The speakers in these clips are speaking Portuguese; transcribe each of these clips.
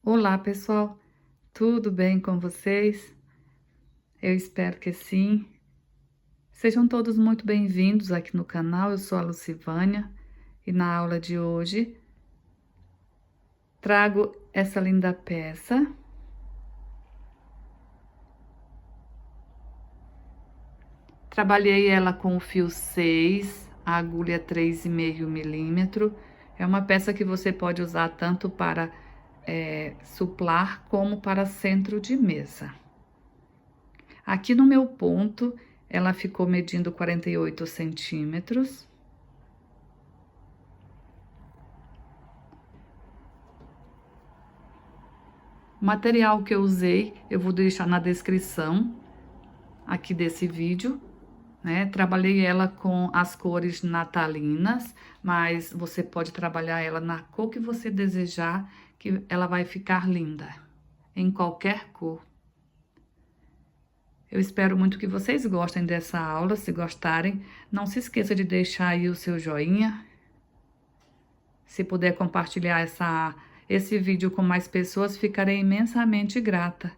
Olá, pessoal, tudo bem com vocês? Eu espero que sim. Sejam todos muito bem-vindos aqui no canal. Eu sou a Lucivânia e na aula de hoje trago essa linda peça. Trabalhei ela com o fio 6, a agulha 3,5 milímetro. É uma peça que você pode usar tanto para suplar como para centro de mesa. Aqui no meu ponto, ela ficou medindo 48 centímetros. O material que eu usei, eu vou deixar na descrição aqui desse vídeo, né? Trabalhei ela com as cores natalinas, mas você pode trabalhar ela na cor que você desejar, que ela vai ficar linda, em qualquer cor. Eu espero muito que vocês gostem dessa aula. Se gostarem, não se esqueça de deixar aí o seu joinha. Se puder compartilhar esse vídeo com mais pessoas, ficarei imensamente grata.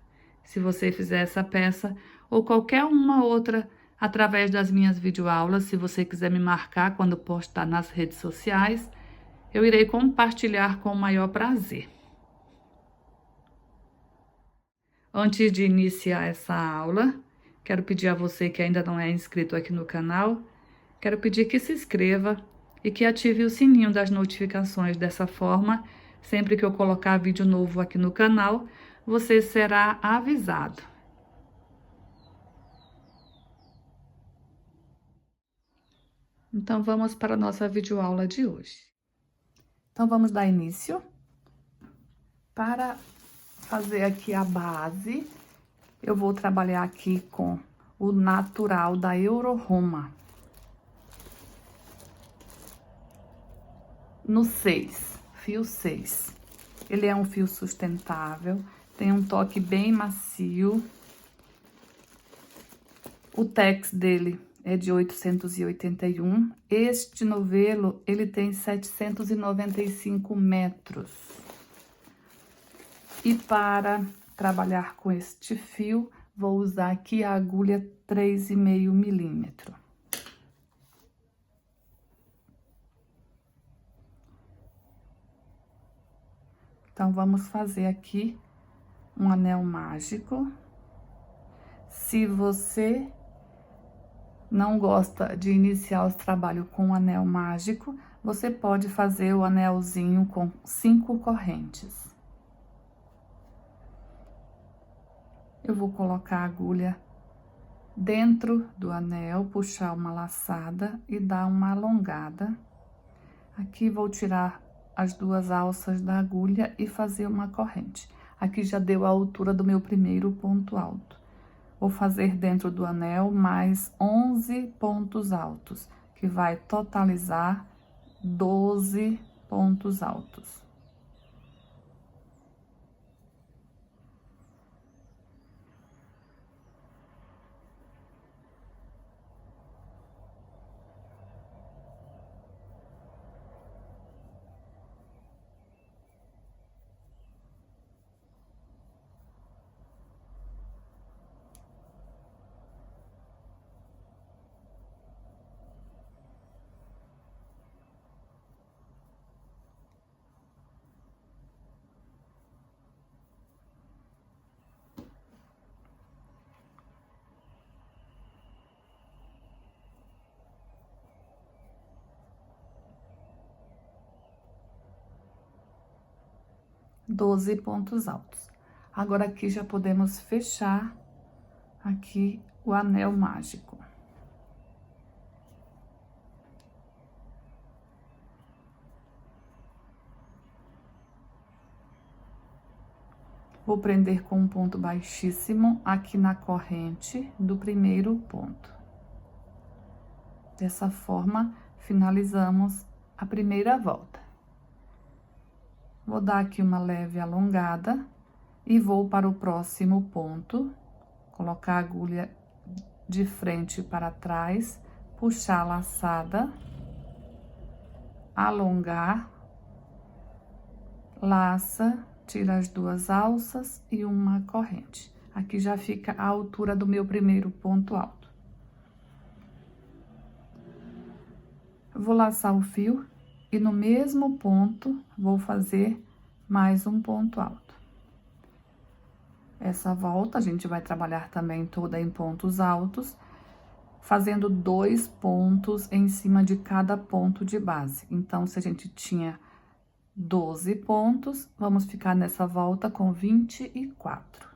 Se você fizer essa peça ou qualquer uma outra através das minhas videoaulas, se você quiser me marcar quando postar nas redes sociais, eu irei compartilhar com o maior prazer. Antes de iniciar essa aula, quero pedir a você que ainda não é inscrito aqui no canal, quero pedir que se inscreva e que ative o sininho das notificações. Dessa forma, sempre que eu colocar vídeo novo aqui no canal, você será avisado. Então, vamos para a nossa videoaula de hoje. Então, vamos dar início. Para fazer aqui a base, eu vou trabalhar aqui com o natural da Euro-Roma. No 6, fio 6. Ele é um fio sustentável, tem um toque bem macio. O tex dele é de 881. Este novelo, ele tem 795 metros. E para trabalhar com este fio, vou usar aqui a agulha 3,5 milímetro. Então, vamos fazer aqui um anel mágico. Se você não gosta de iniciar os trabalhos com um anel mágico, você pode fazer o anelzinho com 5 correntes. Eu vou colocar a agulha dentro do anel, puxar uma laçada e dar uma alongada. Aqui vou tirar as 2 alças da agulha e fazer uma corrente. Aqui já deu a altura do meu primeiro ponto alto. Vou fazer dentro do anel mais 11 pontos altos, que vai totalizar 12 pontos altos. Doze pontos altos. Agora, aqui já podemos fechar aqui o anel mágico. Vou prender com um ponto baixíssimo aqui na corrente do primeiro ponto. Dessa forma, finalizamos a primeira volta. Vou dar aqui uma leve alongada e vou para o próximo ponto, colocar a agulha de frente para trás, puxar a laçada, alongar, laça tira as 2 alças e uma corrente. Aqui já fica a altura do meu primeiro ponto alto. Vou laçar o fio e no mesmo ponto vou fazer mais um ponto alto. Essa volta a gente vai trabalhar também toda em pontos altos, fazendo 2 pontos em cima de cada ponto de base. Então, se a gente tinha 12 pontos, vamos ficar nessa volta com 24.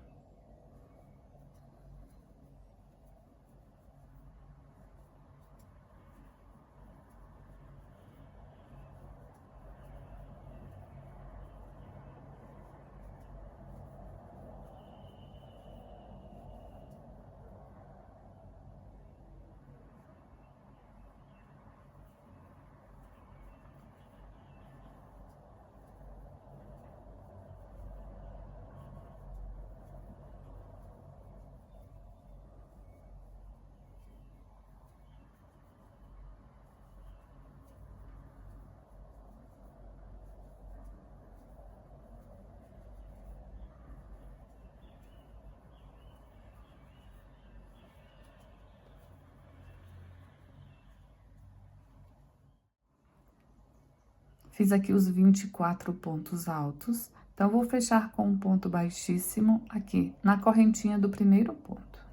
Fiz aqui os 24 pontos altos, então, vou fechar com um ponto baixíssimo aqui, na correntinha do primeiro ponto.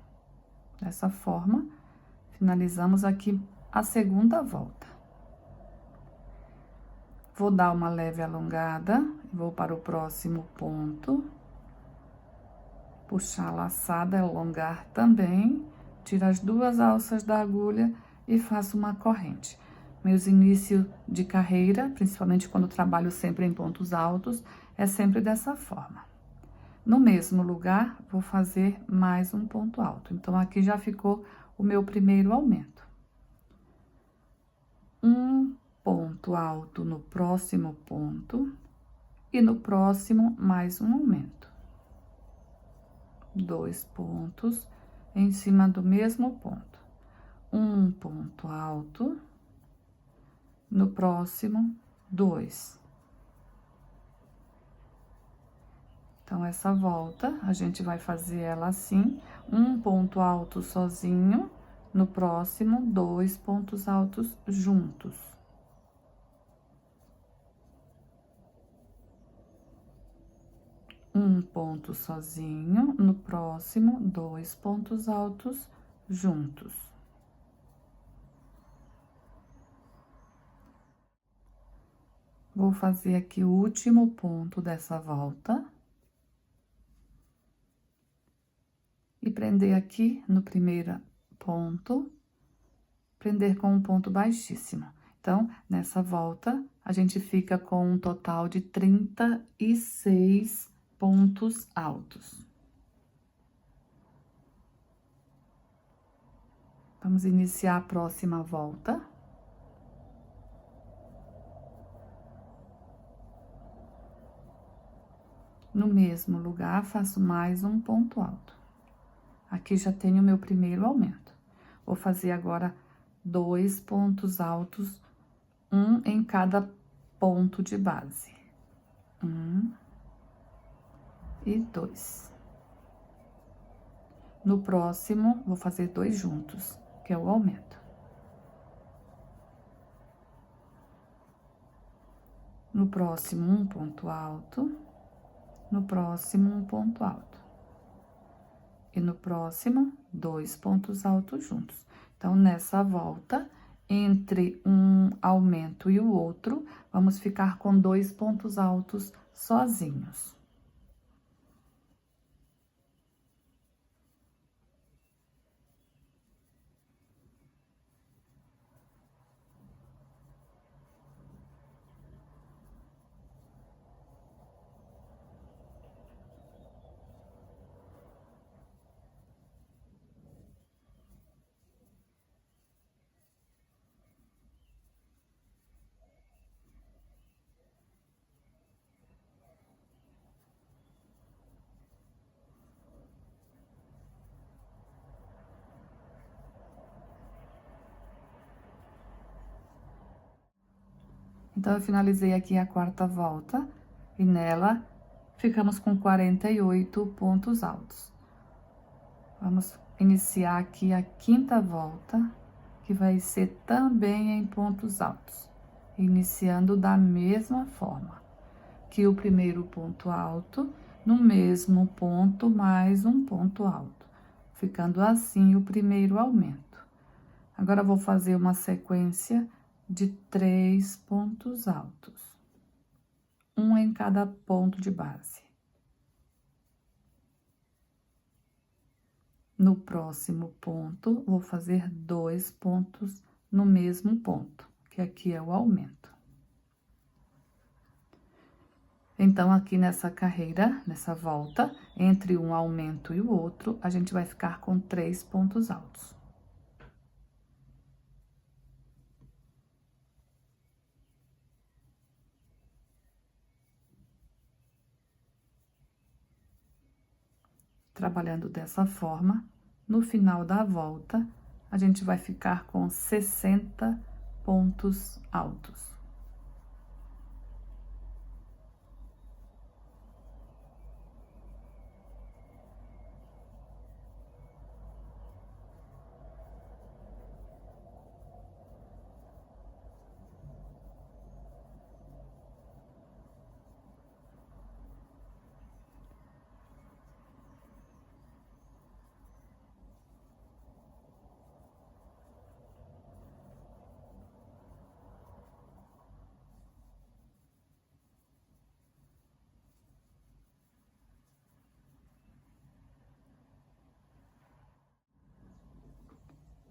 Dessa forma, finalizamos aqui a segunda volta. Vou dar uma leve alongada, vou para o próximo ponto. Puxar a laçada, alongar também, tiro as 2 alças da agulha e faço uma corrente. Meus inícios de carreira, principalmente quando trabalho sempre em pontos altos, é sempre dessa forma. No mesmo lugar, vou fazer mais um ponto alto. Então, aqui já ficou o meu primeiro aumento. Um ponto alto no próximo ponto e no próximo mais um aumento. 2 pontos em cima do mesmo ponto. Um ponto alto, no próximo, 2. Então, essa volta, a gente vai fazer ela assim, um ponto alto sozinho, no próximo, 2 pontos altos juntos. Um ponto sozinho, no próximo, 2 pontos altos juntos. Vou fazer aqui o último ponto dessa volta. E prender aqui no primeiro ponto, prender com um ponto baixíssimo. Então, nessa volta, a gente fica com um total de 36 pontos altos. Vamos iniciar a próxima volta. No mesmo lugar, faço mais um ponto alto. Aqui já tenho o meu primeiro aumento. Vou fazer agora 2 pontos altos, um em cada ponto de base. 1 e 2. No próximo, vou fazer 2 juntos, que é o aumento. No próximo, um ponto alto. No próximo, um ponto alto. E no próximo, 2 pontos altos juntos. Então, nessa volta, entre um aumento e o outro, vamos ficar com 2 pontos altos sozinhos. Então, eu finalizei aqui a 4ª volta e nela ficamos com 48 pontos altos. Vamos iniciar aqui a quinta volta, que vai ser também em pontos altos, iniciando da mesma forma que o primeiro ponto alto, no mesmo ponto mais um ponto alto, ficando assim o primeiro aumento. Agora, vou fazer uma sequência de 3 pontos altos, um em cada ponto de base. No próximo ponto, vou fazer 2 pontos no mesmo ponto, que aqui é o aumento. Então, aqui nessa carreira, nessa volta, entre um aumento e o outro, a gente vai ficar com 3 pontos altos. Trabalhando dessa forma, no final da volta, a gente vai ficar com 60 pontos altos.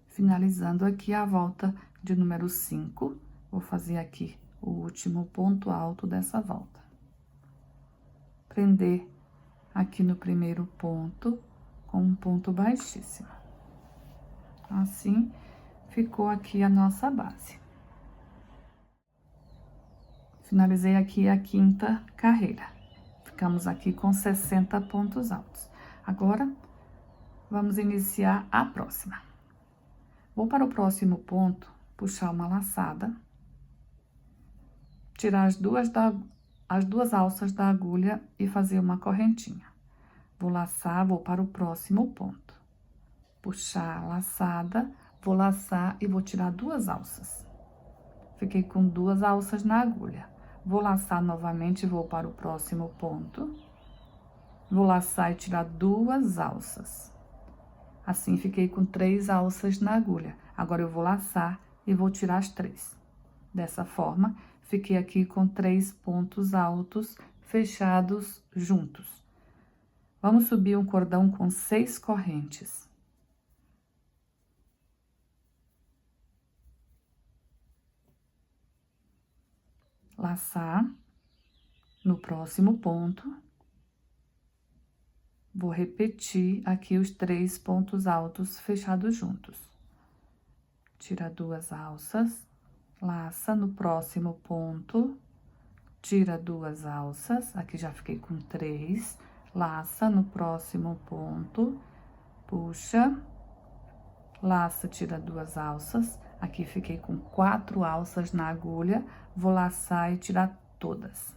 Finalizando aqui a volta de número 5, vou fazer aqui o último ponto alto dessa volta. Prender aqui no primeiro ponto com um ponto baixíssimo. Assim, ficou aqui a nossa base. Finalizei aqui a quinta carreira. Ficamos aqui com 60 pontos altos. Agora, vamos iniciar a próxima. Vou para o próximo ponto, puxar uma laçada, tirar as duas alças da agulha e fazer uma correntinha. Vou laçar, vou para o próximo ponto. Puxar a laçada, vou laçar e vou tirar 2 alças. Fiquei com 2 alças na agulha. Vou laçar novamente e vou para o próximo ponto. Vou laçar e tirar 2 alças. Assim, fiquei com 3 alças na agulha. Agora, eu vou laçar e vou tirar as 3. Dessa forma, fiquei aqui com 3 pontos altos fechados juntos. Vamos subir um cordão com 6 correntes. Laçar no próximo ponto. Vou repetir aqui os 3 pontos altos fechados juntos. Tira 2 alças, laça no próximo ponto, tira 2 alças, aqui já fiquei com 3, laça no próximo ponto, puxa, laça, tira 2 alças, aqui fiquei com 4 alças na agulha, vou laçar e tirar todas.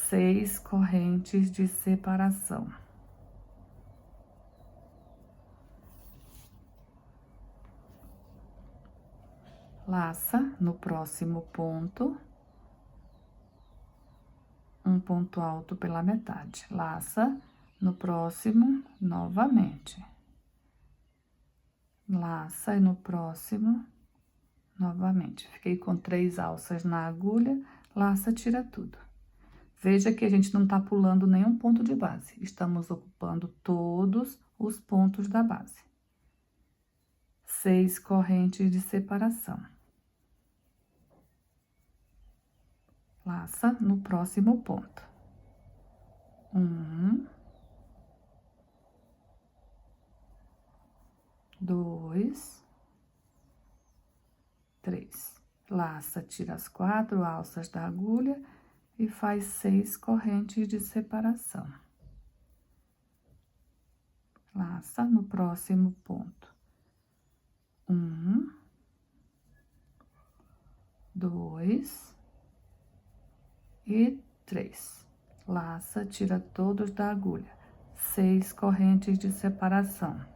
6 correntes de separação. Laça no próximo ponto, um ponto alto pela metade. Laça no próximo, novamente. Laça e no próximo, novamente. Fiquei com 3 alças na agulha, laça, tira tudo. Veja que a gente não tá pulando nenhum ponto de base, estamos ocupando todos os pontos da base. 6 correntes de separação. Laça no próximo ponto. 1, 2, 3. Laça, tira as 4 alças da agulha e faz 6 correntes de separação. Laça no próximo ponto. 1, 2 e 3. Laça, tira todos da agulha. 6 correntes de separação.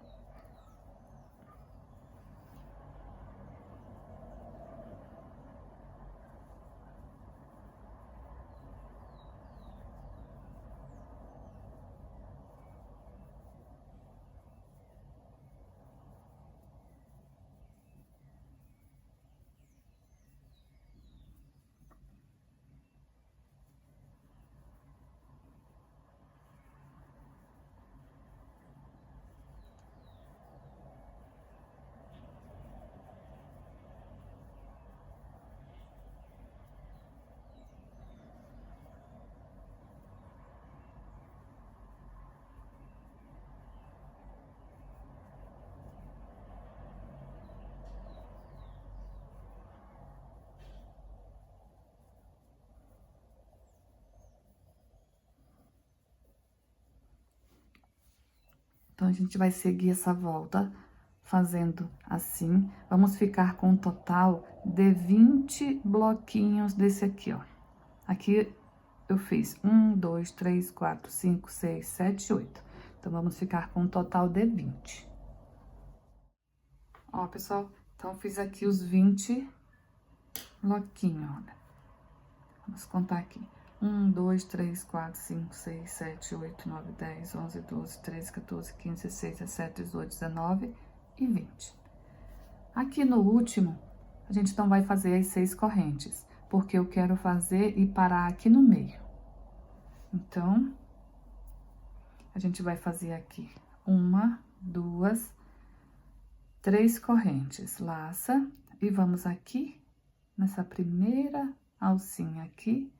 Então, a gente vai seguir essa volta fazendo assim. Vamos ficar com um total de 20 bloquinhos desse aqui, ó. Aqui eu fiz 1, 2, 3, 4, 5, 6, 7, 8. Então, vamos ficar com um total de 20. Ó, pessoal, então, fiz aqui os 20 bloquinhos, olha. Vamos contar aqui. 1, 2, 3, 4, 5, 6, 7, 8, 9, 10, 11, 12, 13, 14, 15, 16, 17, 18, 19 e 20. Aqui no último, a gente não vai fazer as 6 correntes, porque eu quero fazer e parar aqui no meio. Então, a gente vai fazer aqui 1, 2, 3 correntes, laça, e vamos aqui, nessa primeira alcinha aqui,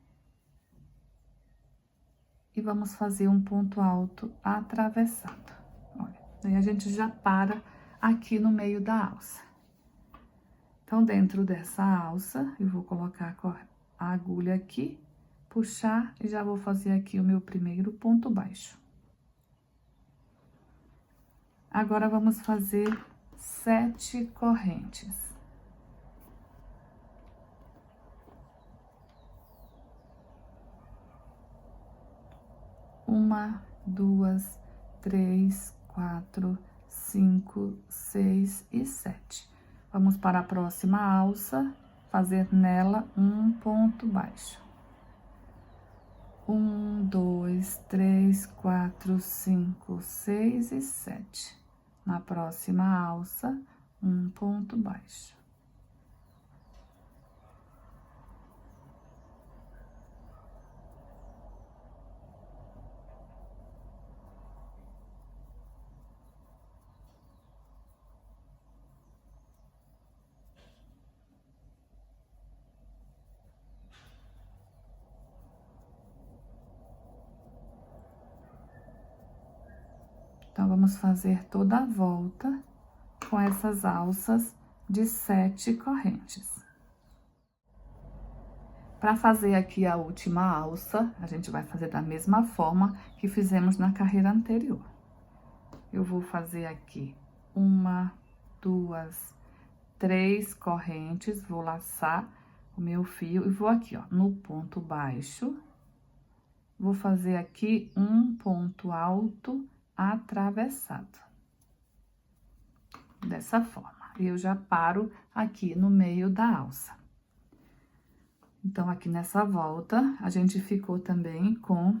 e vamos fazer um ponto alto atravessado. Olha, aí a gente já para aqui no meio da alça. Então, dentro dessa alça, eu vou colocar a agulha aqui, puxar e já vou fazer aqui o meu primeiro ponto baixo. Agora, vamos fazer 7 correntes. Uma, 2, 3, 4, 5, 6 e 7. Vamos para a próxima alça, fazer nela um ponto baixo. 1, 2, 3, 4, 5, 6 e 7. Na próxima alça, um ponto baixo. Então, vamos fazer toda a volta com essas alças de 7 correntes. Para fazer aqui a última alça, a gente vai fazer da mesma forma que fizemos na carreira anterior. Eu vou fazer aqui 1, 2, 3 correntes, vou laçar o meu fio e vou aqui, ó, no ponto baixo. Vou fazer aqui um ponto alto atravessado. Dessa forma. Eu já paro aqui no meio da alça. Então, aqui nessa volta, a gente ficou também com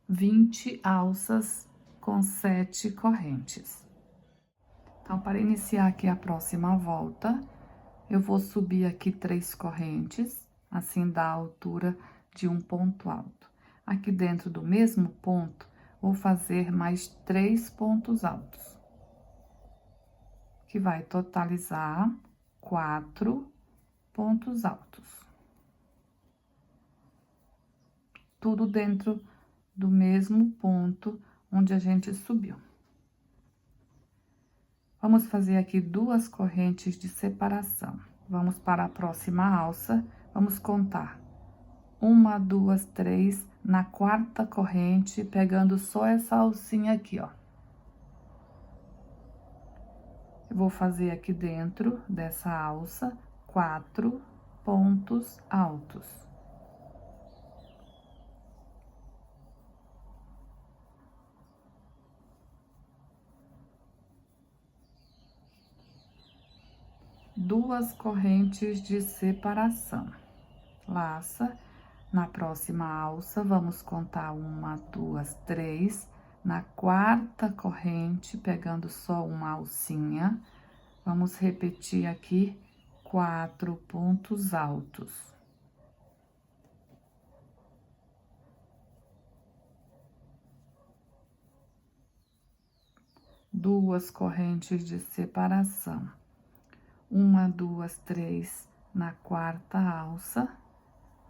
20 alças com 7 correntes. Então, para iniciar aqui a próxima volta, eu vou subir aqui 3 correntes, assim da altura de um ponto alto. Aqui dentro do mesmo ponto, vou fazer mais 3 pontos altos, que vai totalizar 4 pontos altos. Tudo dentro do mesmo ponto onde a gente subiu. Vamos fazer aqui 2 correntes de separação. Vamos para a próxima alça, vamos contar 1, 2, 3, na 4ª corrente, pegando só essa alcinha aqui, ó. Eu vou fazer aqui dentro dessa alça 4 pontos altos. 2 correntes de separação. Laça. Na próxima alça, vamos contar 1, 2, 3. Na 4ª corrente, pegando só uma alcinha, vamos repetir aqui 4 pontos altos. Duas correntes de separação. 1, 2, 3 na 4ª alça.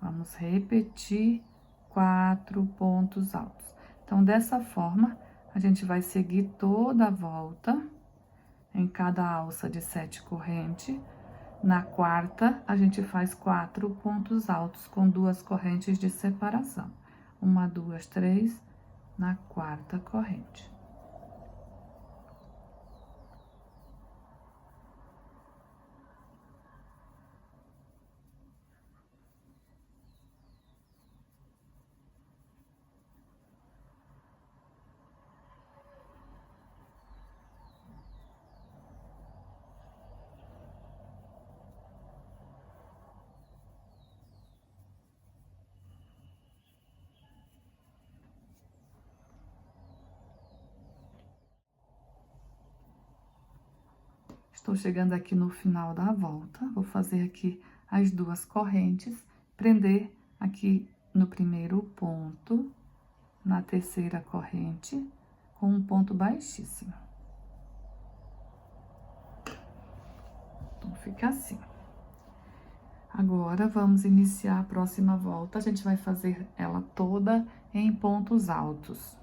Vamos repetir 4 pontos altos. Então, dessa forma, a gente vai seguir toda a volta em cada alça de 7 correntes. Na 4ª, a gente faz 4 pontos altos com 2 correntes de separação. 1, 2, 3 na 4ª corrente. Estou chegando aqui no final da volta, vou fazer aqui as 2 correntes, prender aqui no primeiro ponto, na 3ª corrente, com um ponto baixíssimo. Então, fica assim. Agora, vamos iniciar a próxima volta, a gente vai fazer ela toda em pontos altos.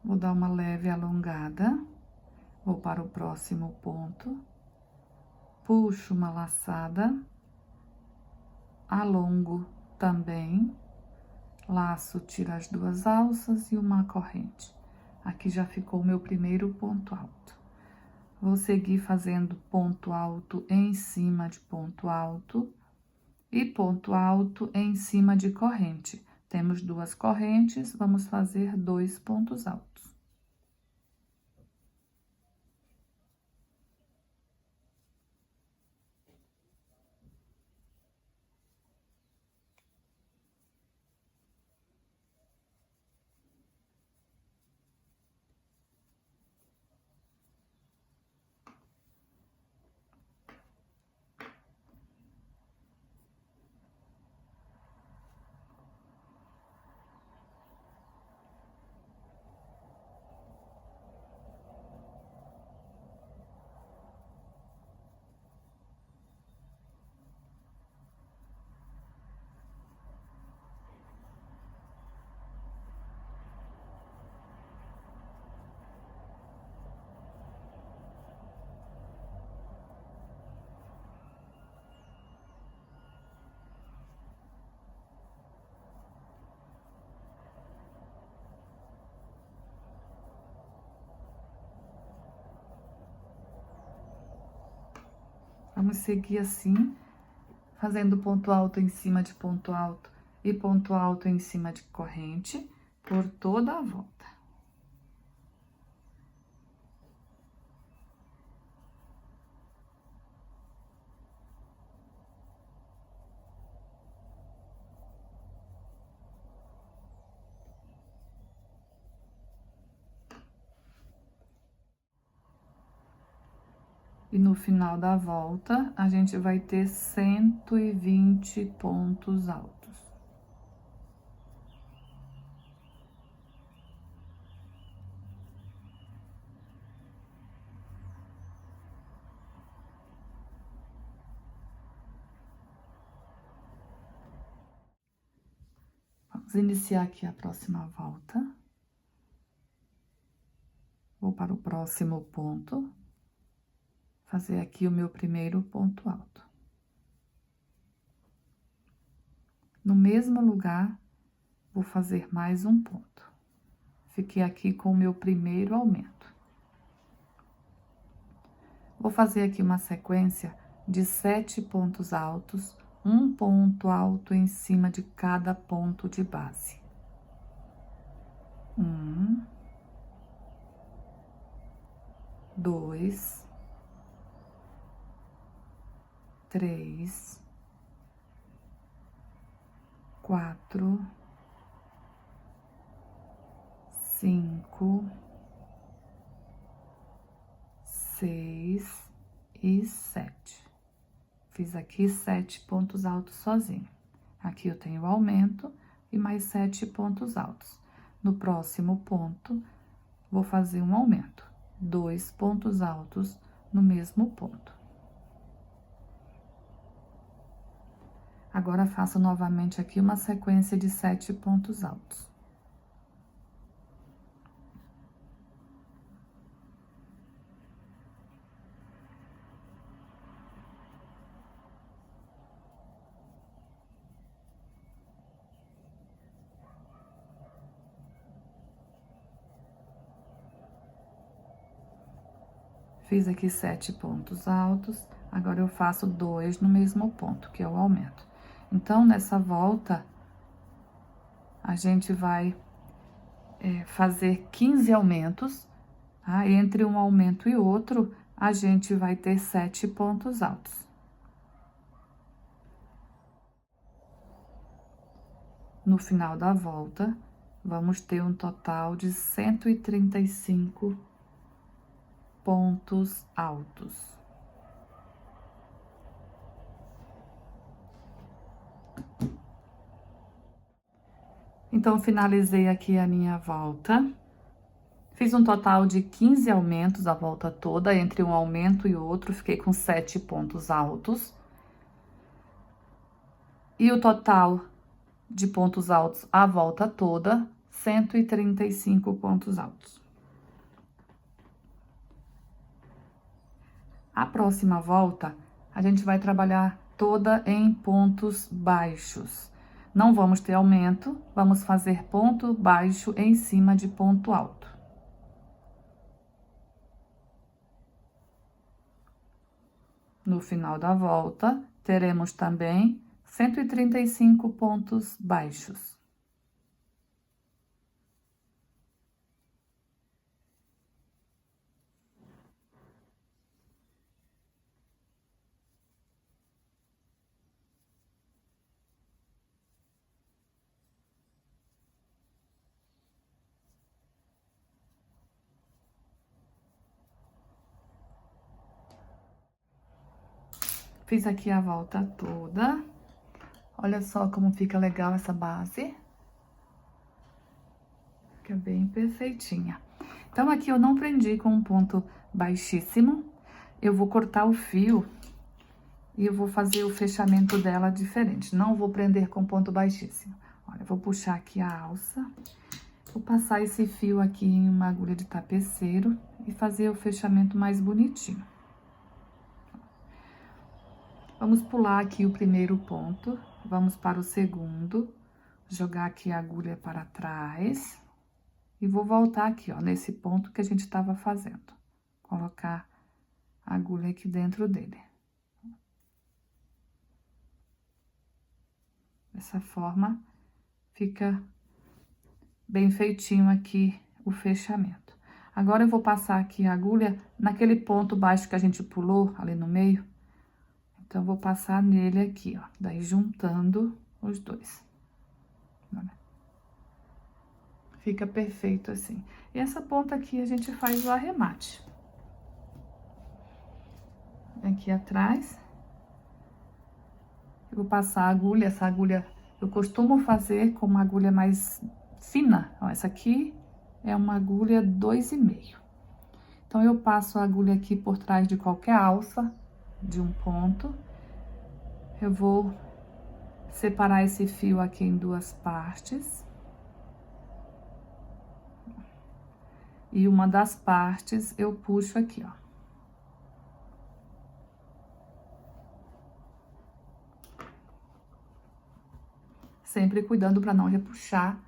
Vou dar uma leve alongada, vou para o próximo ponto, puxo uma laçada, alongo também, laço, tiro as 2 alças e uma corrente. Aqui já ficou o meu primeiro ponto alto. Vou seguir fazendo ponto alto em cima de ponto alto e ponto alto em cima de corrente. Temos 2 correntes, vamos fazer 2 pontos altos. Vamos seguir assim, fazendo ponto alto em cima de ponto alto e ponto alto em cima de corrente por toda a volta. E no final da volta, a gente vai ter 120 pontos altos. Vamos iniciar aqui a próxima volta. Vou para o próximo ponto. Fazer aqui o meu primeiro ponto alto. No mesmo lugar, vou fazer mais um ponto. Fiquei aqui com o meu primeiro aumento. Vou fazer aqui uma sequência de 7 pontos altos, um ponto alto em cima de cada ponto de base. 1, 2, 3, 4, 5, 6 e 7. Fiz aqui 7 pontos altos sozinho. Aqui eu tenho aumento e mais 7 pontos altos. No próximo ponto, vou fazer um aumento, 2 pontos altos no mesmo ponto. Agora, faço novamente aqui uma sequência de 7 pontos altos. Fiz aqui 7 pontos altos, agora eu faço 2 no mesmo ponto, que é o aumento. Então, nessa volta, a gente vai fazer 15 aumentos, tá? Entre um aumento e outro, a gente vai ter 7 pontos altos. No final da volta, vamos ter um total de 135 pontos altos. Então, finalizei aqui a minha volta. Fiz um total de 15 aumentos a volta toda, entre um aumento e outro, fiquei com 7 pontos altos. E o total de pontos altos a volta toda, 135 pontos altos. A próxima volta, a gente vai trabalhar toda em pontos baixos. Não vamos ter aumento, vamos fazer ponto baixo em cima de ponto alto. No final da volta, teremos também 135 pontos baixos. Fiz aqui a volta toda. Olha só como fica legal essa base. Fica bem perfeitinha. Então, aqui eu não prendi com um ponto baixíssimo. Eu vou cortar o fio e eu vou fazer o fechamento dela diferente. Não vou prender com ponto baixíssimo. Olha, eu vou puxar aqui a alça. Vou passar esse fio aqui em uma agulha de tapeceiro e fazer o fechamento mais bonitinho. Vamos pular aqui o primeiro ponto, vamos para o segundo, jogar aqui a agulha para trás e vou voltar aqui, ó, nesse ponto que a gente estava fazendo. Colocar a agulha aqui dentro dele. Dessa forma, fica bem feitinho aqui o fechamento. Agora, eu vou passar aqui a agulha naquele ponto baixo que a gente pulou ali no meio. Então, vou passar nele aqui, ó, daí juntando os dois. Olha. Fica perfeito assim. E essa ponta aqui a gente faz o arremate. Aqui atrás. Eu vou passar a agulha, essa agulha eu costumo fazer com uma agulha mais fina. Ó, essa aqui é uma agulha 2,5. Então, eu passo a agulha aqui por trás de qualquer alça de um ponto. Eu vou separar esse fio aqui em duas partes. E uma das partes eu puxo aqui, ó. Sempre cuidando para não repuxar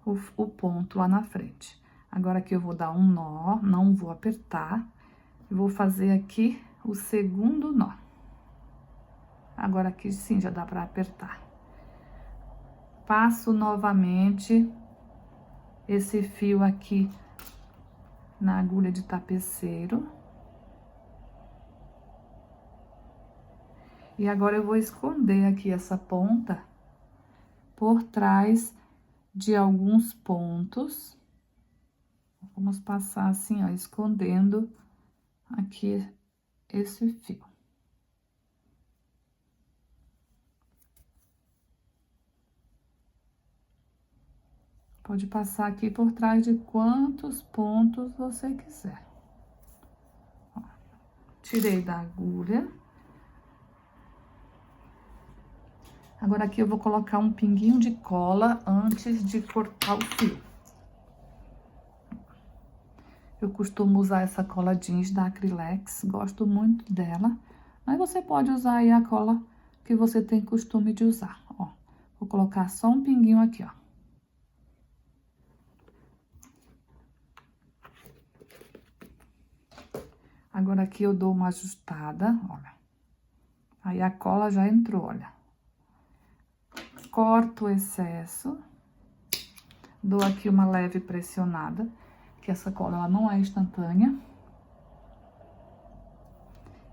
o ponto lá na frente. Agora aqui eu vou dar um nó, não vou apertar. Eu vou fazer aqui o segundo nó. Agora aqui sim já dá para apertar. Passo novamente esse fio aqui na agulha de tapeceiro E agora eu vou esconder aqui essa ponta por trás de alguns pontos. Vamos passar assim, ó, escondendo aqui esse fio. Pode passar aqui por trás de quantos pontos você quiser. Ó, tirei da agulha. Agora, aqui eu vou colocar um pinguinho de cola antes de cortar o fio. Eu costumo usar essa cola jeans da Acrylex, gosto muito dela. Mas você pode usar aí a cola que você tem costume de usar, ó. Vou colocar só um pinguinho aqui, ó. Agora, aqui eu dou uma ajustada, olha. Aí, a cola já entrou, olha. Corto o excesso. Dou aqui uma leve pressionada, que essa cola, ela não é instantânea.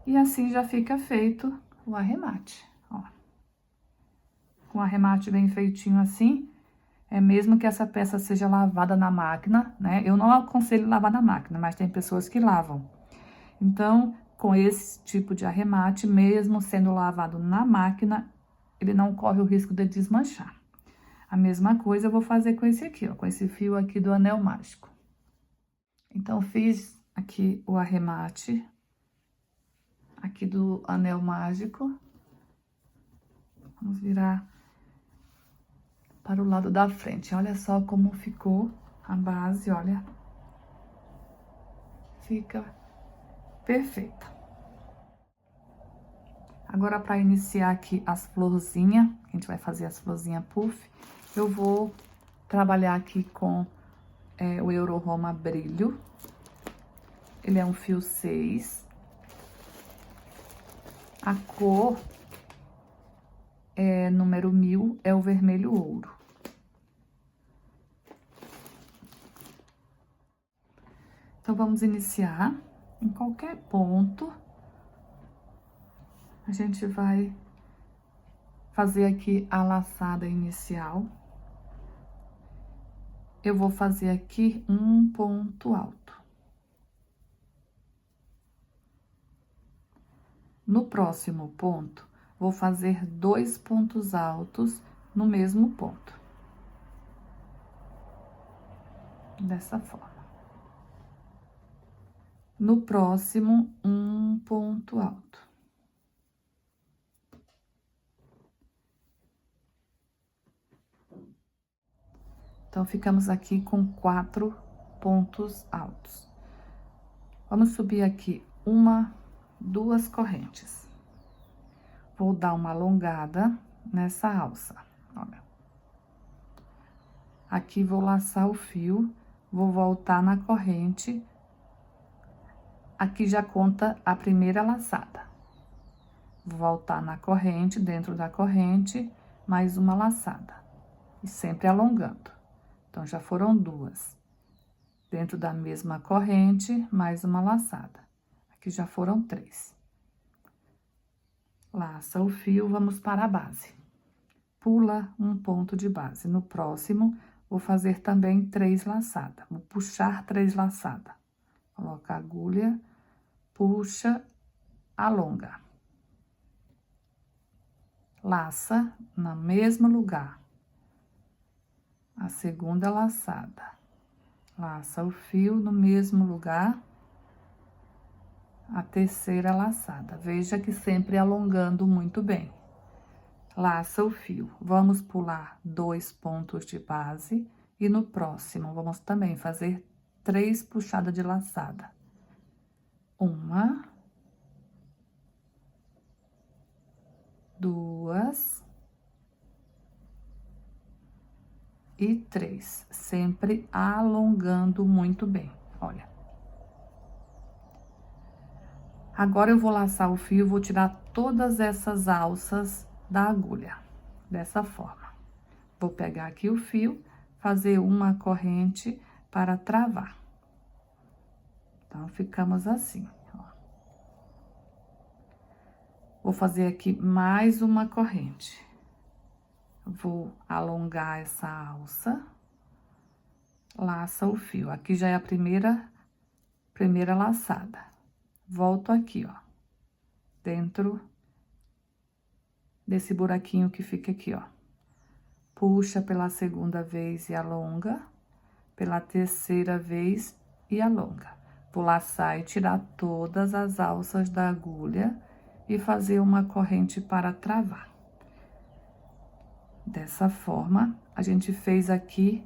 E assim já fica feito o arremate, ó. Com o arremate bem feitinho assim, é mesmo que essa peça seja lavada na máquina, né? Eu não aconselho lavar na máquina, mas tem pessoas que lavam. Então, com esse tipo de arremate, mesmo sendo lavado na máquina, ele não corre o risco de desmanchar. A mesma coisa eu vou fazer com esse aqui, ó, com esse fio aqui do anel mágico. Então, fiz aqui o arremate aqui do anel mágico. Vamos virar para o lado da frente. Olha só como ficou a base, olha. Fica perfeita. Agora, para iniciar aqui as florzinhas, a gente vai fazer as florzinhas puff, eu vou trabalhar aqui com o Euro Roma Brilho. Ele é um fio 6. A cor número 1000, é o vermelho ouro. Então, vamos iniciar em qualquer ponto. A gente vai fazer aqui a laçada inicial. Eu vou fazer aqui um ponto alto. No próximo ponto, vou fazer 2 pontos altos no mesmo ponto. Dessa forma. No próximo, um ponto alto. Então, ficamos aqui com 4 pontos altos. Vamos subir aqui 1, 2 correntes. Vou dar uma alongada nessa alça, olha. Aqui vou laçar o fio, vou voltar na corrente. Aqui já conta a primeira laçada. Vou voltar na corrente, dentro da corrente, mais uma laçada. E sempre alongando. Então, já foram 2. Dentro da mesma corrente, mais uma laçada. Aqui já foram 3. Laça o fio, vamos para a base. Pula um ponto de base. No próximo, vou fazer também 3 laçadas. Vou puxar 3 laçadas. Coloca a agulha, puxa, alonga. Laça no mesmo lugar. A segunda laçada. Laça o fio no mesmo lugar. A terceira laçada. Veja que sempre alongando muito bem. Laça o fio. Vamos pular 2 pontos de base. E no próximo, vamos também fazer 3 puxadas de laçada. 1, 2 e 3, sempre alongando muito bem, olha. Agora, eu vou laçar o fio, vou tirar todas essas alças da agulha, dessa forma. Vou pegar aqui o fio, fazer uma corrente para travar. Então, ficamos assim, ó. Vou fazer aqui mais uma corrente. Vou alongar essa alça, laça o fio. Aqui já é a primeira laçada. Volto aqui, ó, dentro desse buraquinho que fica aqui, ó. Puxa pela segunda vez e alonga, pela terceira vez e alonga. Vou laçar e tirar todas as alças da agulha e fazer uma corrente para travar. Dessa forma, a gente fez aqui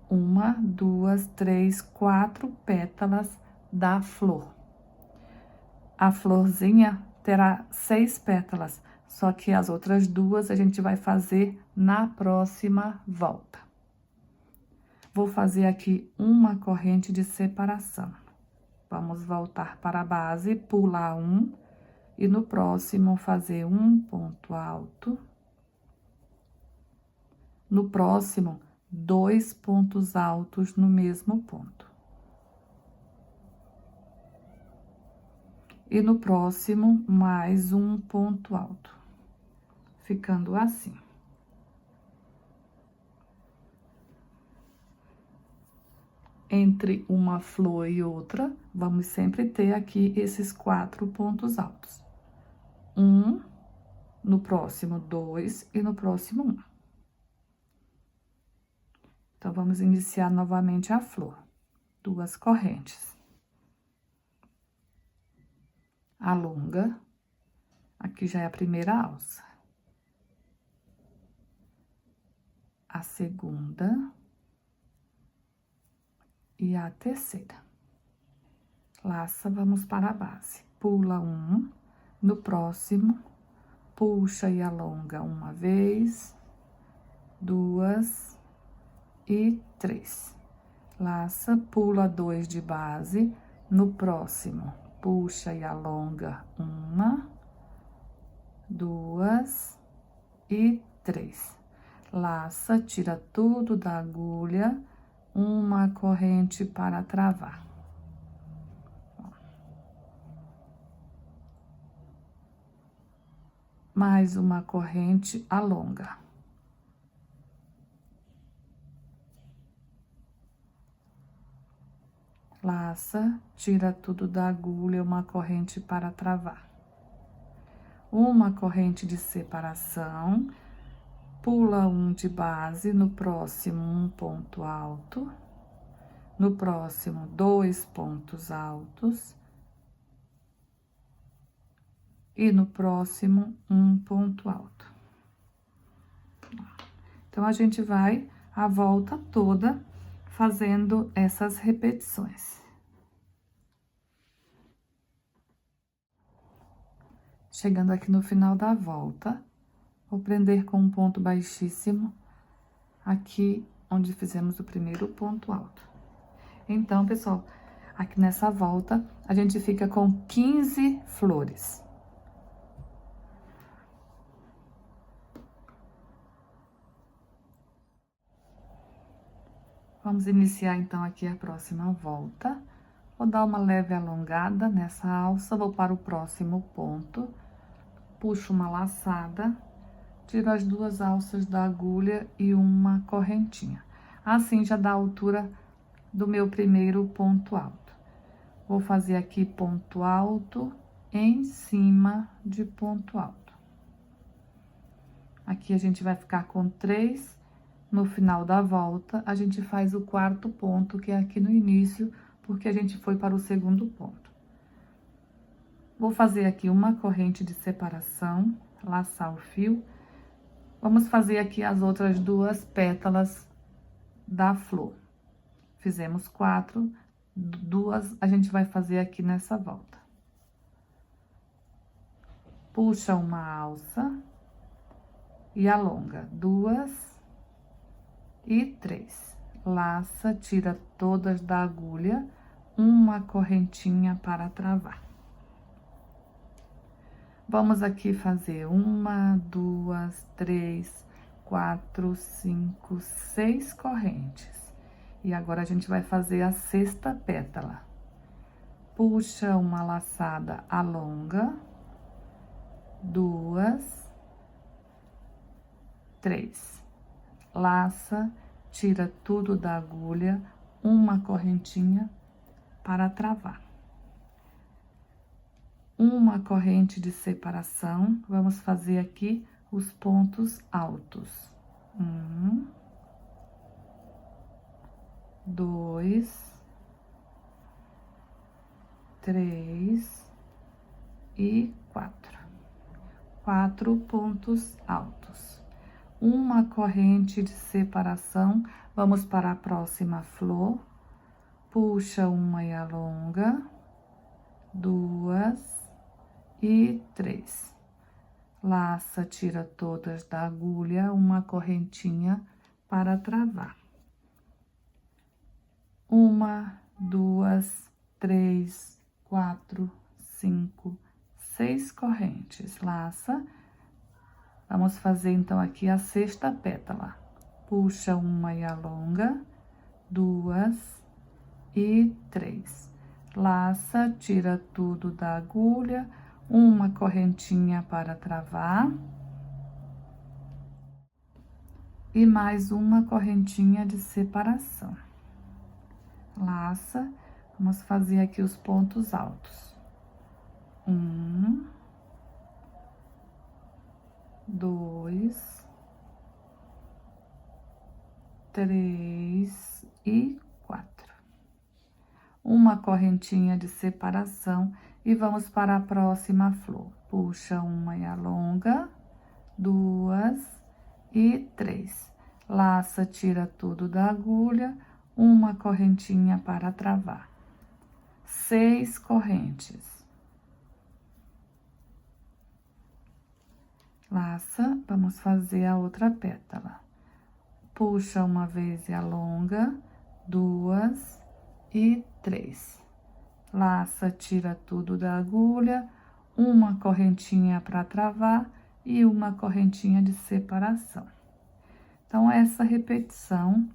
1, 2, 3, 4 pétalas da flor. A florzinha terá 6 pétalas, só que as outras 2 a gente vai fazer na próxima volta. Vou fazer aqui uma corrente de separação. Vamos voltar para a base, pular 1 e no próximo fazer um ponto alto. No próximo, 2 pontos altos no mesmo ponto. E no próximo, mais um ponto alto, ficando assim. Entre uma flor e outra, vamos sempre ter aqui esses 4 pontos altos. 1, no próximo 2 e no próximo 1. Então, vamos iniciar novamente a flor. 2 correntes. Alonga. Aqui já é a primeira alça. A segunda. E a terceira. Laça, vamos para a base. Pula 1, no próximo, puxa e alonga uma vez, 2 e 3. Laça, pula 2 de base, no próximo, puxa e alonga 1, 2 e 3. Laça, tira tudo da agulha, uma corrente para travar. Mais uma corrente, alonga. Laça, tira tudo da agulha, uma corrente para travar. Uma corrente de separação, pula 1 de base, no próximo um ponto alto, no próximo 2 pontos altos, e no próximo um ponto alto. Então, a gente vai a volta toda fazendo essas repetições. Chegando aqui no final da volta, vou prender com um ponto baixíssimo, aqui onde fizemos o primeiro ponto alto. Então, pessoal, aqui nessa volta, a gente fica com 15 flores. Vamos iniciar, então, aqui a próxima volta. Vou dar uma leve alongada nessa alça, vou para o próximo ponto, puxo uma laçada, tiro as 2 alças da agulha e uma correntinha. Assim, já dá a altura do meu primeiro ponto alto. Vou fazer aqui ponto alto em cima de ponto alto. Aqui a gente vai ficar com 3. No final da volta, a gente faz o 4º ponto, que é aqui no início, porque a gente foi para o 2º ponto. Vou fazer aqui uma corrente de separação, laçar o fio. Vamos fazer aqui as outras 2 pétalas da flor. Fizemos 4, 2 a gente vai fazer aqui nessa volta. Puxa uma alça e alonga 2 e 3. Laça, tira todas da agulha, uma correntinha para travar. Vamos aqui fazer 1, 2, 3, 4, 5, 6 correntes. E agora, a gente vai fazer a 6ª pétala. Puxa uma laçada, alonga. 2, 3. Laça, tira tudo da agulha, uma correntinha para travar. Uma corrente de separação, vamos fazer aqui os pontos altos. 1, 2, 3 e 4. 4 pontos altos. Uma corrente de separação, vamos para a próxima flor. Puxa uma e alonga, 2 e 3. Laça, tira todas da agulha, uma correntinha para travar. 1, 2, 3, 4, 5, 6 correntes. Laça. Vamos fazer, então, aqui a sexta pétala. Puxa uma e alonga, 2 e 3. Laça, tira tudo da agulha, uma correntinha para travar. E mais uma correntinha de separação. Laça, vamos fazer aqui os pontos altos. 1, 2, 3 e 4. Uma correntinha de separação e vamos para a próxima flor. Puxa uma e alonga, 2 e 3. Laça, tira tudo da agulha, uma correntinha para travar. 6 correntes. Laça, vamos fazer a outra pétala. Puxa uma vez e alonga, 2 e 3. Laça, tira tudo da agulha, uma correntinha para travar e uma correntinha de separação. Então, essa repetição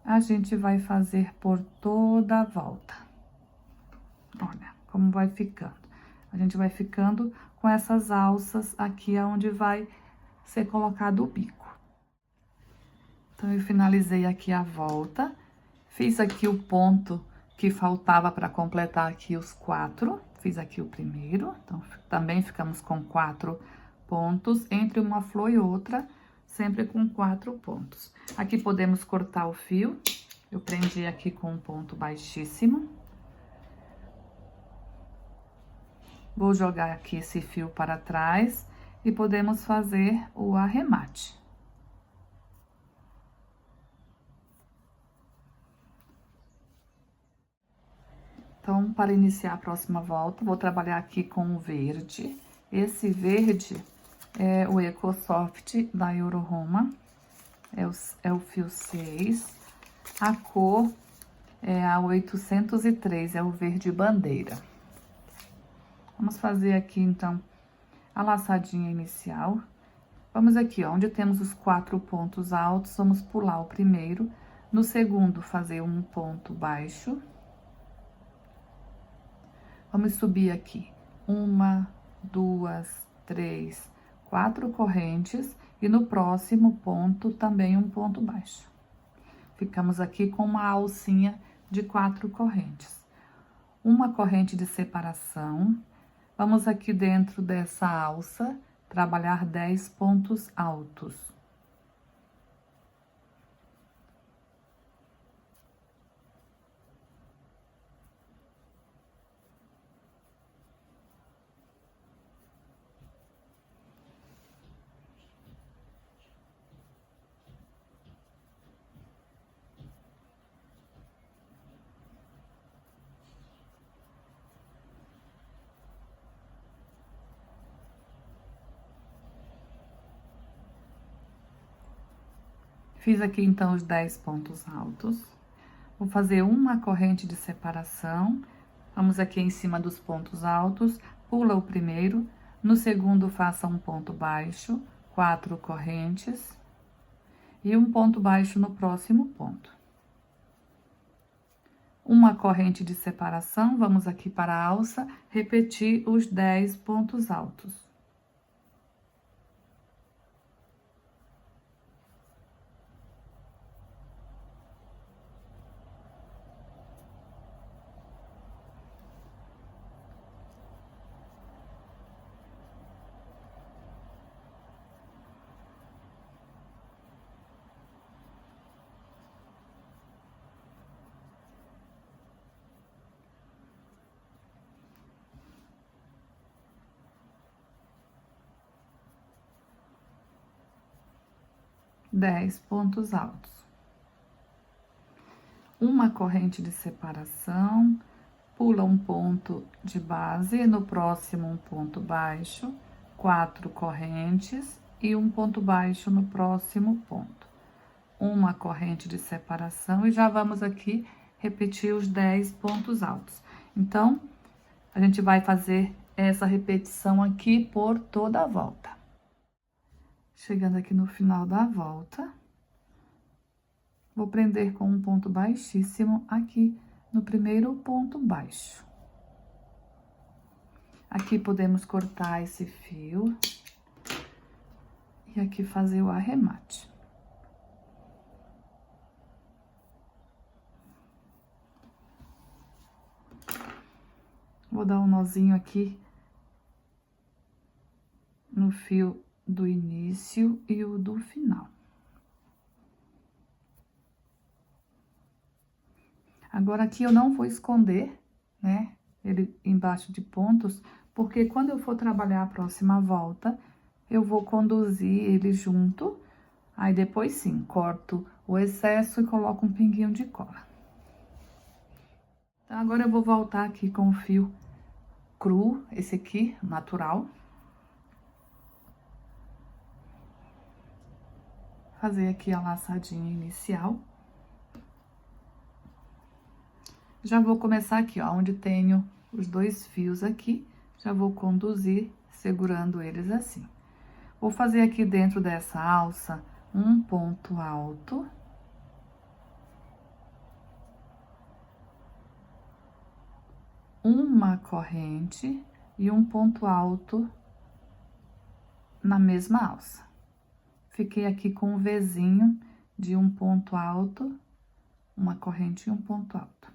a gente vai fazer por toda a volta. Olha como vai ficando. A gente vai ficando com essas alças aqui onde vai ser colocado o bico. Então, eu finalizei aqui a volta, fiz aqui o ponto que faltava para completar aqui os 4, fiz aqui o primeiro, então, também ficamos com 4 pontos, entre uma flor e outra, sempre com 4 pontos. Aqui podemos cortar o fio, eu prendi aqui com um ponto baixíssimo. Vou jogar aqui esse fio para trás e podemos fazer o arremate. Então, para iniciar a próxima volta, vou trabalhar aqui com o verde. Esse verde é o EcoSoft da Euroroma, é o fio 6. A cor é a 803, é o verde bandeira. Vamos fazer aqui, então, a laçadinha inicial. Vamos aqui, ó, onde temos os 4 pontos altos, vamos pular o primeiro. No segundo, fazer um ponto baixo. Vamos subir aqui 1, 2, 3, 4 correntes e no próximo ponto também um ponto baixo. Ficamos aqui com uma alcinha de 4 correntes. Uma corrente de separação. Vamos aqui dentro dessa alça trabalhar 10 pontos altos. Fiz aqui, então, os 10 pontos altos. Vou fazer uma corrente de separação. Vamos aqui em cima dos pontos altos, pula o primeiro. No segundo, faça um ponto baixo, 4 correntes. E um ponto baixo no próximo ponto. Uma corrente de separação, vamos aqui para a alça, repetir os 10 pontos altos. 10 pontos altos. Uma corrente de separação, pula um ponto de base, no próximo um ponto baixo, 4 correntes e um ponto baixo no próximo ponto. Uma corrente de separação e já vamos aqui repetir os 10 pontos altos. Então, a gente vai fazer essa repetição aqui por toda a volta. Chegando aqui no final da volta, vou prender com um ponto baixíssimo aqui no primeiro ponto baixo. Aqui podemos cortar esse fio e aqui fazer o arremate. Vou dar um nozinho aqui no fio do início e o do final. Agora, aqui eu não vou esconder, né, ele embaixo de pontos, porque quando eu for trabalhar a próxima volta, eu vou conduzir ele junto, aí depois sim, corto o excesso e coloco um pinguinho de cola. Então, agora eu vou voltar aqui com o fio cru, esse aqui, natural. Fazer aqui a laçadinha inicial. Já vou começar aqui, ó, onde tenho os 2 fios aqui, já vou conduzir segurando eles assim. Vou fazer aqui dentro dessa alça um ponto alto. Uma corrente e um ponto alto na mesma alça. Fiquei aqui com um Vzinho de um ponto alto, uma corrente e um ponto alto.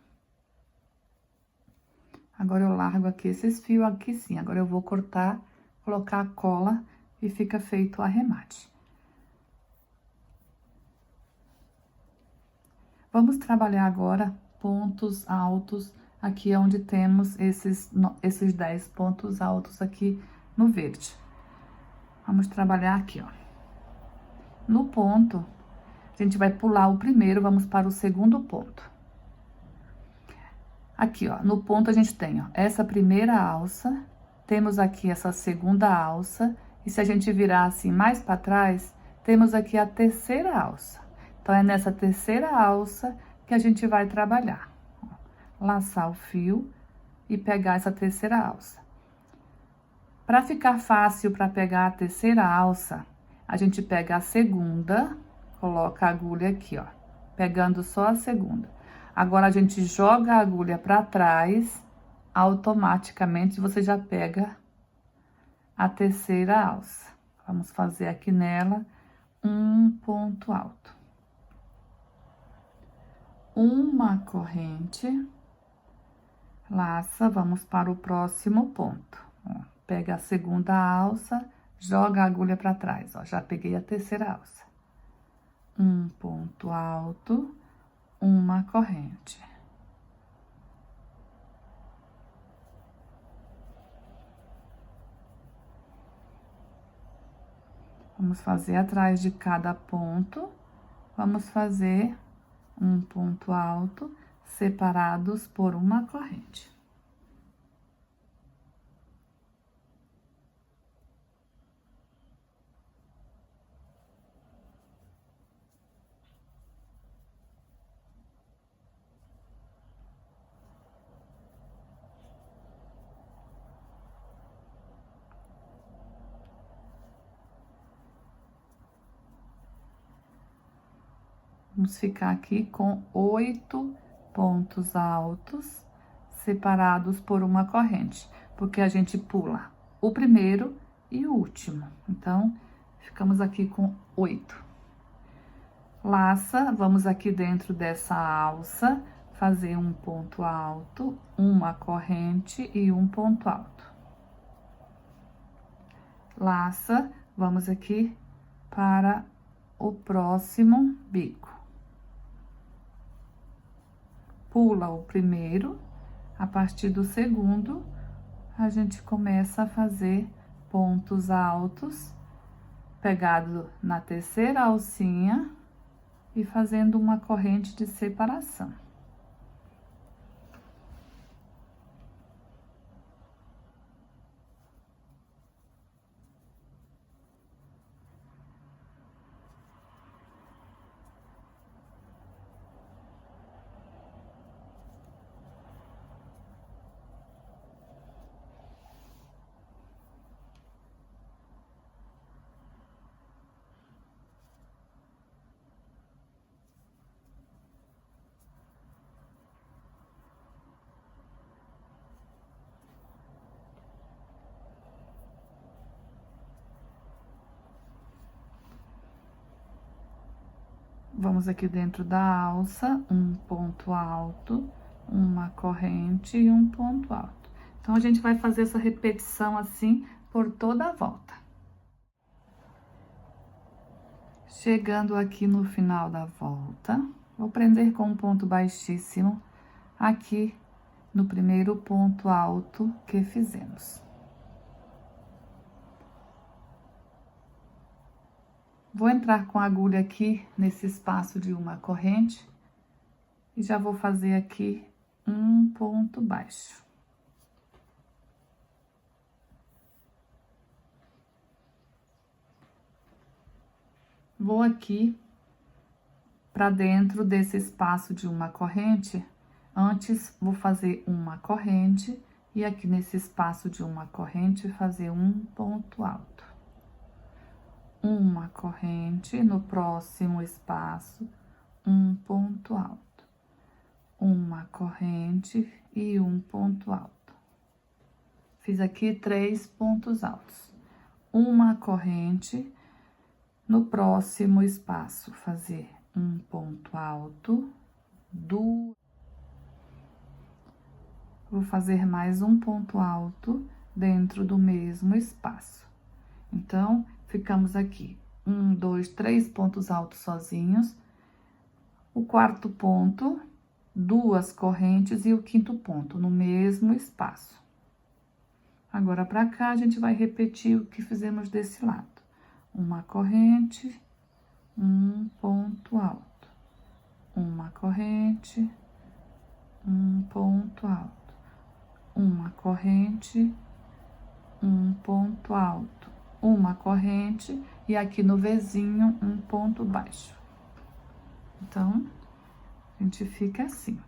Agora, eu largo aqui esses fios aqui sim. Agora, eu vou cortar, colocar a cola e fica feito o arremate. Vamos trabalhar agora pontos altos, aqui é onde temos esses 10 pontos altos aqui no verde. Vamos trabalhar aqui, ó. No ponto, a gente vai pular o primeiro, vamos para o segundo ponto. Aqui, ó, no ponto a gente tem, ó, essa primeira alça, temos aqui essa segunda alça, e se a gente virar assim mais para trás, temos aqui a terceira alça. Então, é nessa terceira alça que a gente vai trabalhar. Ó, laçar o fio e pegar essa terceira alça. Para ficar fácil para pegar a terceira alça, a gente pega a segunda, coloca a agulha aqui, ó, pegando só a segunda. Agora, a gente joga a agulha para trás, automaticamente você já pega a terceira alça. Vamos fazer aqui nela um ponto alto. Uma corrente, laça, vamos para o próximo ponto. Ó, pega a segunda alça, joga a agulha para trás, ó, já peguei a terceira alça. Um ponto alto, uma corrente. Vamos fazer atrás de cada ponto, vamos fazer um ponto alto, separados por uma corrente. Vamos ficar aqui com 8 pontos altos, separados por uma corrente, porque a gente pula o primeiro e o último. Então, ficamos aqui com 8. Laça, vamos aqui dentro dessa alça, fazer um ponto alto, uma corrente e um ponto alto. Laça, vamos aqui para o próximo bico. Pula o primeiro, a partir do segundo, a gente começa a fazer pontos altos pegado na terceira alcinha e fazendo uma corrente de separação. Vamos aqui dentro da alça, um ponto alto, uma corrente e um ponto alto. Então, a gente vai fazer essa repetição assim por toda a volta. Chegando aqui no final da volta, vou prender com um ponto baixíssimo aqui no primeiro ponto alto que fizemos. Vou entrar com a agulha aqui nesse espaço de uma corrente e já vou fazer aqui um ponto baixo. Vou aqui para dentro desse espaço de uma corrente. Antes, vou fazer uma corrente e aqui nesse espaço de uma corrente fazer um ponto alto. Uma corrente, no próximo espaço, um ponto alto. Uma corrente e um ponto alto. Fiz aqui 3 pontos altos. Uma corrente, no próximo espaço, fazer um ponto alto, vou fazer mais um ponto alto dentro do mesmo espaço. Então, ficamos aqui, 1, 2, 3 pontos altos sozinhos. O quarto ponto, 2 correntes e o quinto ponto no mesmo espaço. Agora, para cá, a gente vai repetir o que fizemos desse lado. Uma corrente, um ponto alto. Uma corrente, um ponto alto. Uma corrente, um ponto alto. Uma corrente e aqui no Vzinho um ponto baixo. Então, a gente fica assim.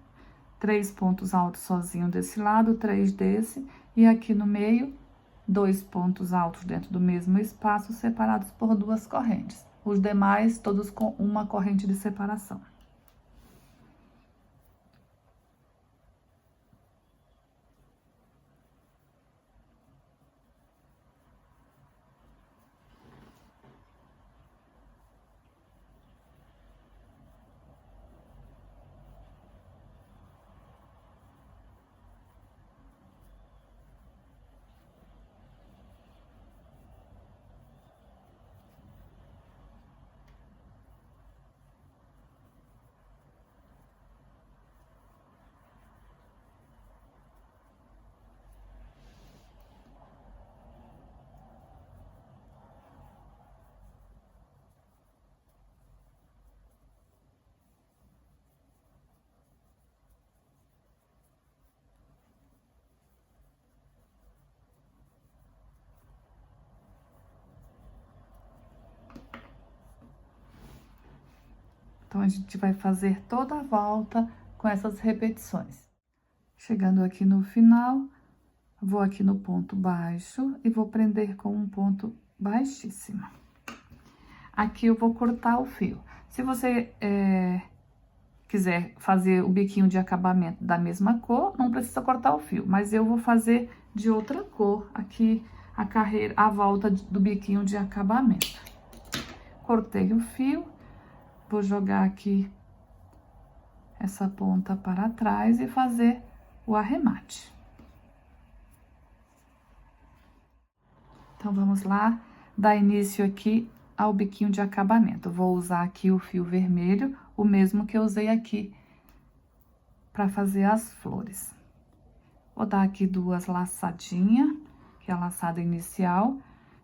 3 pontos altos sozinho desse lado, 3 desse, e aqui no meio, 2 pontos altos dentro do mesmo espaço, separados por 2 correntes. Os demais, todos com uma corrente de separação. Então, a gente vai fazer toda a volta com essas repetições. Chegando aqui no final, vou aqui no ponto baixo e vou prender com um ponto baixíssimo. Aqui eu vou cortar o fio. Se você quiser fazer o biquinho de acabamento da mesma cor, não precisa cortar o fio, mas eu vou fazer de outra cor aqui a volta do biquinho de acabamento. Cortei o fio. Vou jogar aqui essa ponta para trás e fazer o arremate. Então, vamos lá, dar início aqui ao biquinho de acabamento. Vou usar aqui o fio vermelho, o mesmo que eu usei aqui para fazer as flores. Vou dar aqui 2 laçadinhas, que é a laçada inicial,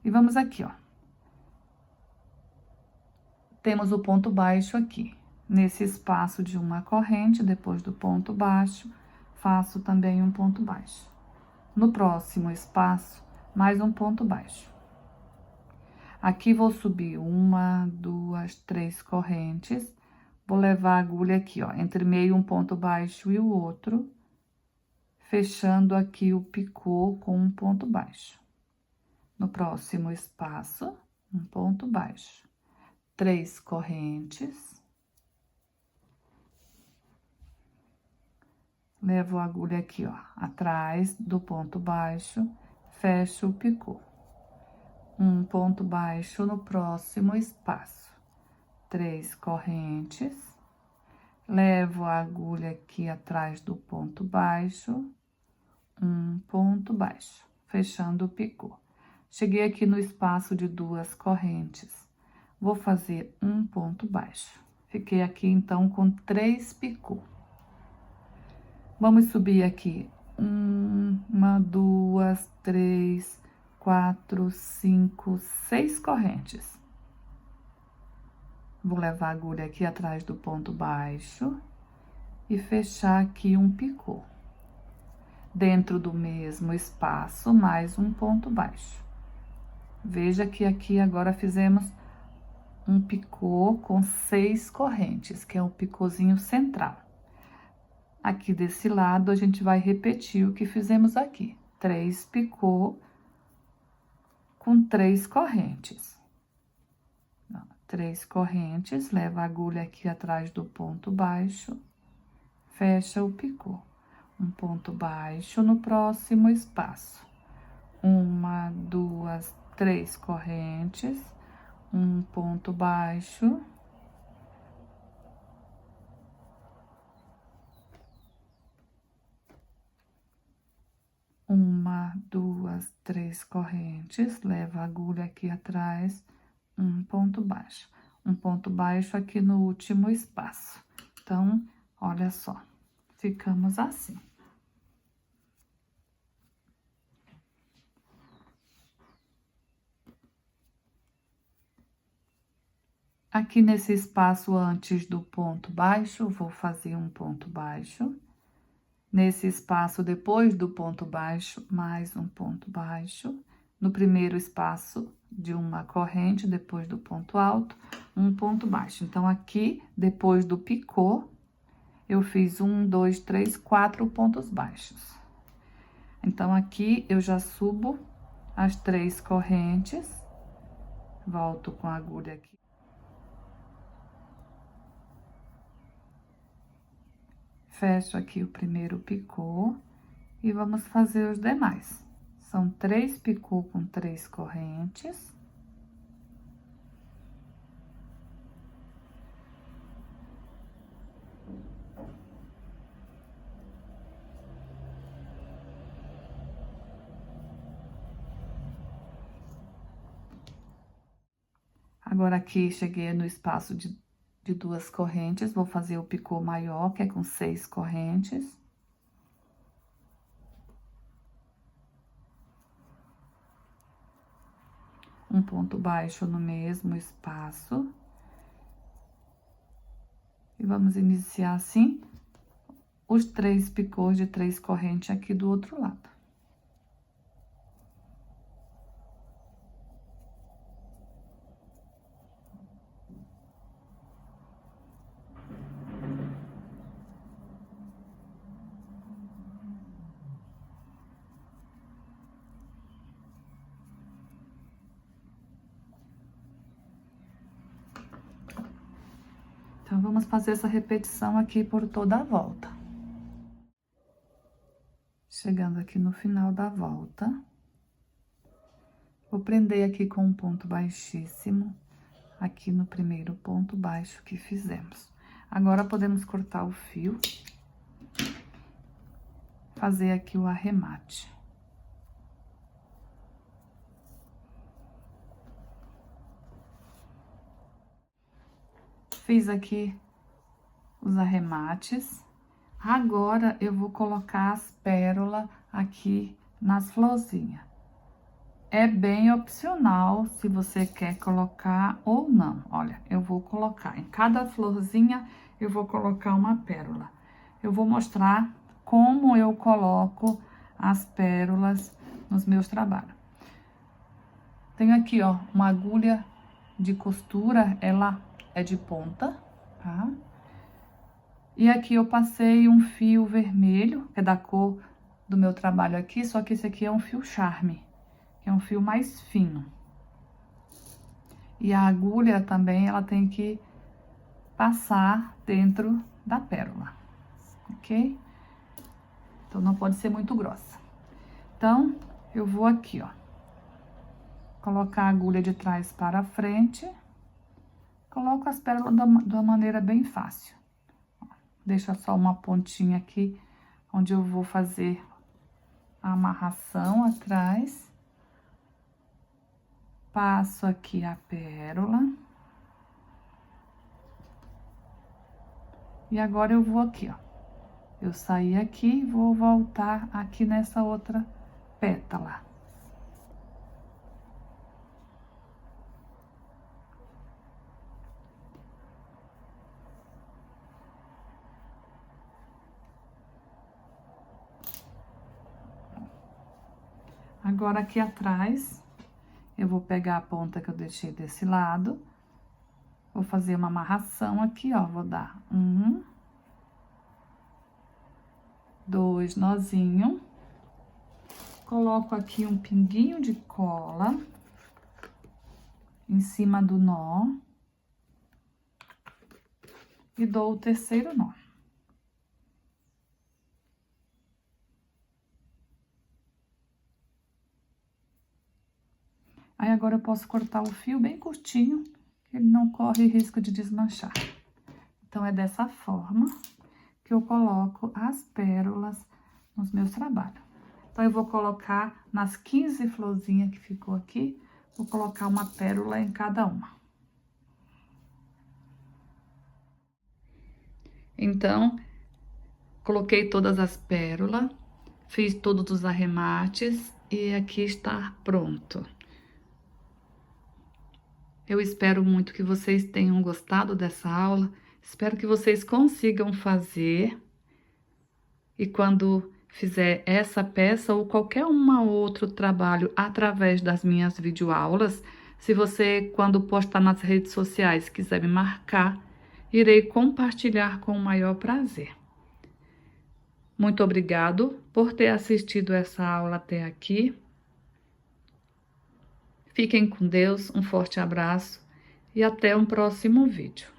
e vamos aqui, ó. temos o ponto baixo aqui. Nesse espaço de uma corrente, depois do ponto baixo, faço também um ponto baixo. No próximo espaço, mais um ponto baixo. Aqui vou subir 1, 2, 3 correntes. Vou levar a agulha aqui, ó, entre meio um ponto baixo e o outro, fechando aqui o picô com um ponto baixo. No próximo espaço, um ponto baixo. 3 correntes. Levo a agulha aqui, ó, atrás do ponto baixo, fecho o picô. Um ponto baixo no próximo espaço. 3 correntes. Levo a agulha aqui atrás do ponto baixo, um ponto baixo, fechando o picô. Cheguei aqui no espaço de 2 correntes. Vou fazer um ponto baixo. Fiquei aqui, então, com 3 picô. Vamos subir aqui. 1, 2, 3, 4, 5, 6 correntes. Vou levar a agulha aqui atrás do ponto baixo e fechar aqui um picô. Dentro do mesmo espaço, mais um ponto baixo. Veja que aqui agora fizemos um picô com 6 correntes, que é o picôzinho central. Aqui desse lado, a gente vai repetir o que fizemos aqui. 3 picô com 3 correntes. 3 correntes, leva a agulha aqui atrás do ponto baixo, fecha o picô. Um ponto baixo no próximo espaço. 1, 2, 3 correntes, um ponto baixo. Uma, 2, 3 correntes, leva a agulha aqui atrás, um ponto baixo. Um ponto baixo aqui no último espaço. Então, olha só, ficamos assim. Aqui nesse espaço antes do ponto baixo, vou fazer um ponto baixo. Nesse espaço depois do ponto baixo, mais um ponto baixo. No primeiro espaço de uma corrente, depois do ponto alto, um ponto baixo. Então, aqui, depois do picô, eu fiz 1, 2, 3, 4 pontos baixos. Então, aqui, eu já subo as 3 correntes, volto com a agulha aqui. Fecho aqui o primeiro picô e vamos fazer os demais. São 3 picô com 3 correntes. Agora, aqui, cheguei no espaço de 2 correntes, vou fazer o picô maior, que é com 6 correntes. Um ponto baixo no mesmo espaço. E vamos iniciar assim, os 3 picôs de 3 correntes aqui do outro lado. Então, vamos fazer essa repetição aqui por toda a volta. Chegando aqui no final da volta, vou prender aqui com um ponto baixíssimo, aqui no primeiro ponto baixo que fizemos. Agora, podemos cortar o fio, fazer aqui o arremate. Fiz aqui os arremates. Agora, eu vou colocar as pérolas aqui nas florzinhas. É bem opcional se você quer colocar ou não. Olha, eu vou colocar em cada florzinha, eu vou colocar uma pérola. Eu vou mostrar como eu coloco as pérolas nos meus trabalhos. Tenho aqui, ó, uma agulha de costura, ela é de ponta, tá? E aqui eu passei um fio vermelho, que é da cor do meu trabalho aqui, só que esse aqui é um fio charme, que é um fio mais fino. E a agulha também, ela tem que passar dentro da pérola, ok? Então, não pode ser muito grossa. Então, eu vou aqui, ó, colocar a agulha de trás para frente. Coloco as pérolas de uma maneira bem fácil. Deixa só uma pontinha aqui, onde eu vou fazer a amarração atrás. Passo aqui a pérola. E agora eu vou aqui, ó. Eu saí aqui e vou voltar aqui nessa outra pétala. Agora, aqui atrás, eu vou pegar a ponta que eu deixei desse lado. Vou fazer uma amarração aqui, ó. Vou dar 1, 2 nozinhos. Coloco aqui um pinguinho de cola em cima do nó. E dou o terceiro nó. Aí, agora eu posso cortar o fio bem curtinho, que ele não corre risco de desmanchar. Então, é dessa forma que eu coloco as pérolas nos meus trabalhos. Então, eu vou colocar nas 15 florzinhas que ficou aqui, vou colocar uma pérola em cada uma. Então, coloquei todas as pérolas, fiz todos os arremates e aqui está pronto. Eu espero muito que vocês tenham gostado dessa aula, espero que vocês consigam fazer. E quando fizer essa peça ou qualquer outro trabalho através das minhas videoaulas, se você, quando postar nas redes sociais, quiser me marcar, irei compartilhar com o maior prazer. Muito obrigado por ter assistido essa aula até aqui. Fiquem com Deus, um forte abraço e até um próximo vídeo.